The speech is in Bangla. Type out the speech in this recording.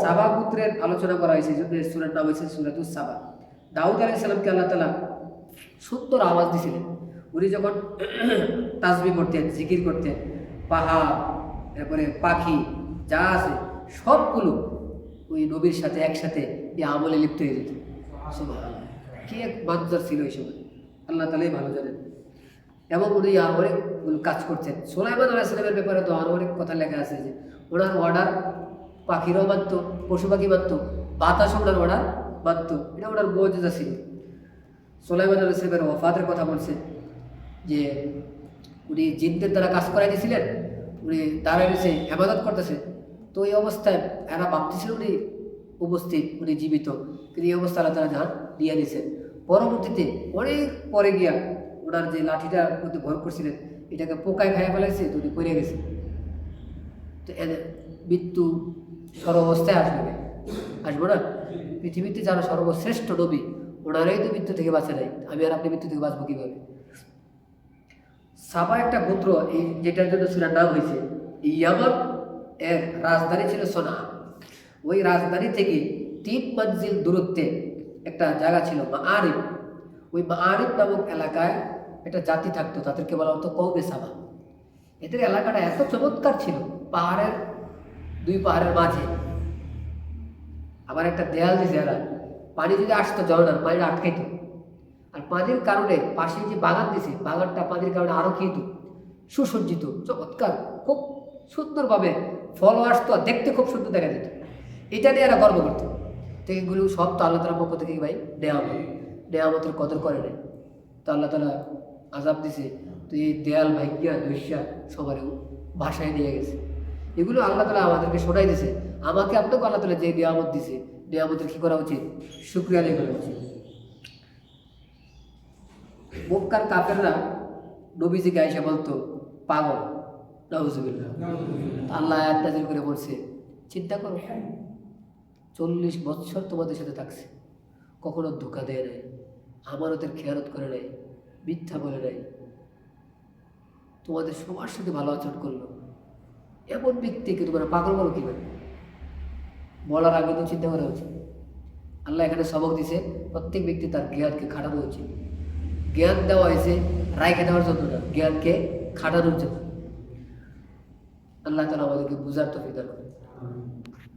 সাবা পুত্রের আলোচনা করা হয়েছে, যদি সূরার নাম হয়েছে সূরাতুস সাবা। দাউদ আলাইহিস সালামকে আল্লাহ তাআলা সুন্দর আওয়াজ দিয়েছিলেন। উনি যখন তাসবিহ করতেন, জিকির করতেন, পাহাড়, এরপরে পাখি যা আছে সবগুলো ওই নবীর সাথে একসাথে এই আমলে লিপ্ত হয়ে যেত। সুবহানাল্লাহ, কি এক মানজার ছিল এই সময়, আল্লাহ তাআলাই ভালো জানেন। এবং উনি আরো অনেক কাজ করছেন। সুলাইমান আলাইহিস সালামের ব্যাপারে তো আরো অনেক কথা লেখা আছে, যে ওনার অর্ডার পাখিরাও মানত, পশু পাখি মানত, বাতাস ওনার অর্ডার মানত। এটা ওনার মুজিজা ছিল। সুলাইমান আলাইহিস সালামের ওয়াফাতের কথা বলছে যে উনি জিনদের দ্বারা কাজ করাই দিয়েছিলেন, উনি দাঁড়ায় রয়েছে ইবাদত করতেছে, তো এই অবস্থায় এরা ভাবতেছিল উনি উপস্থিত, উনি জীবিত, কিন্তু এই অবস্থা আল্লাহ তাআলা জান দিয়ে দিয়েছেন। পরবর্তীতে অনেক পরে গিয়া ওনার যে লাঠিটার মধ্যে ভর করছিলেন এটাকে পোকায় খাইয়া ফেলাইছে, তো উনি পড়ে গেছে। তো এদের মৃত্যু সর্বাবস্থায় আসবে, আসবো না? পৃথিবীতে যারা সর্বশ্রেষ্ঠ নবী ওনারাই তো মৃত্যু থেকে বাঁচে নাই, আমি আর আপনি মৃত্যু থেকে বাঁচবো কিভাবে? সাবা একটা গোত্র, এই যেটার জন্য সূরার নাম হয়েছে, ইয়ামান এর রাজধানী ছিল সোনা। ওই রাজধানী থেকে 3 মঞ্জিল দূরত্বে একটা জায়গা ছিল মাআরিব। ওই মাআরিব নামক এলাকায় একটা জাতি থাকতো, তাদেরকে বলা হতো কওমে সাবা। এদের এলাকাটা এত চমৎকার ছিল, পাহাড়ের 2 পাহাড়ের মাঝে আবার একটা দেয়াল দিয়েছে এরা, পানি যদি আসতো ঝর্ণার পানি আটকাইতো, আর পানির কারণে পাশে যে বাগান দিছে, বাগানটা পানির কারণে আরো খেত, সুসজ্জিত, চমৎকার, খুব সুন্দরভাবে ফল আসতো, আর দেখতে খুব সুন্দর দেখা যেত। এটা নিয়ে এরা গর্ব করতো। তো এগুলো সব তো আল্লাহ তাআলার পক্ষ থেকে ভাই নেয়ামত, নেয়ামতের কদর করে নেয়। তো আল্লাহ তাআলা আযাব দিছে, তো এই দেয়াল ভাইয়া দস্যা সবার ভাষায় নিয়ে গেছে। এগুলো আল্লাহ তাআলা আমাদেরকে শোনাই দিছে। আমাকে আপনাকে আল্লাহ তাআলা যে নিয়ামত দিছে, নিয়ামতের কি করা উচিত? শুকরিয়া আদায় করা উচিত। মক্কার কাফেররা নবীজিকে আয়েশা বলতো পাগল, নাউজুবিল্লাহ। আল্লাহ আয়াত নাযিল করে বলছে, চিন্তা করো, 40 বছর তোমাদের সাথে থাকছে, কখনো ধোঁকা দেয় নাই, আমানতের খেয়ানত করে নাই, মিথ্যা বলে নাই, তোমাদের সবার সাথে ভালো আচরণ করলো। এমন ব্যক্তিকে তোমরা পাগল বলো কিভাবে? বলার আগে তো চিন্তা করা উচিত। আল্লাহ এখানে সবক দিছে, প্রত্যেক ব্যক্তি তার জ্ঞানকে খাটানো উচিত। জ্ঞান দেওয়া হয়েছে রাইখে দেওয়ার জন্য না, জ্ঞানকে খাটানোর জন্য। আল্লাহ তাআলা আমাদেরকে বুঝার তৌফিক দান করুন।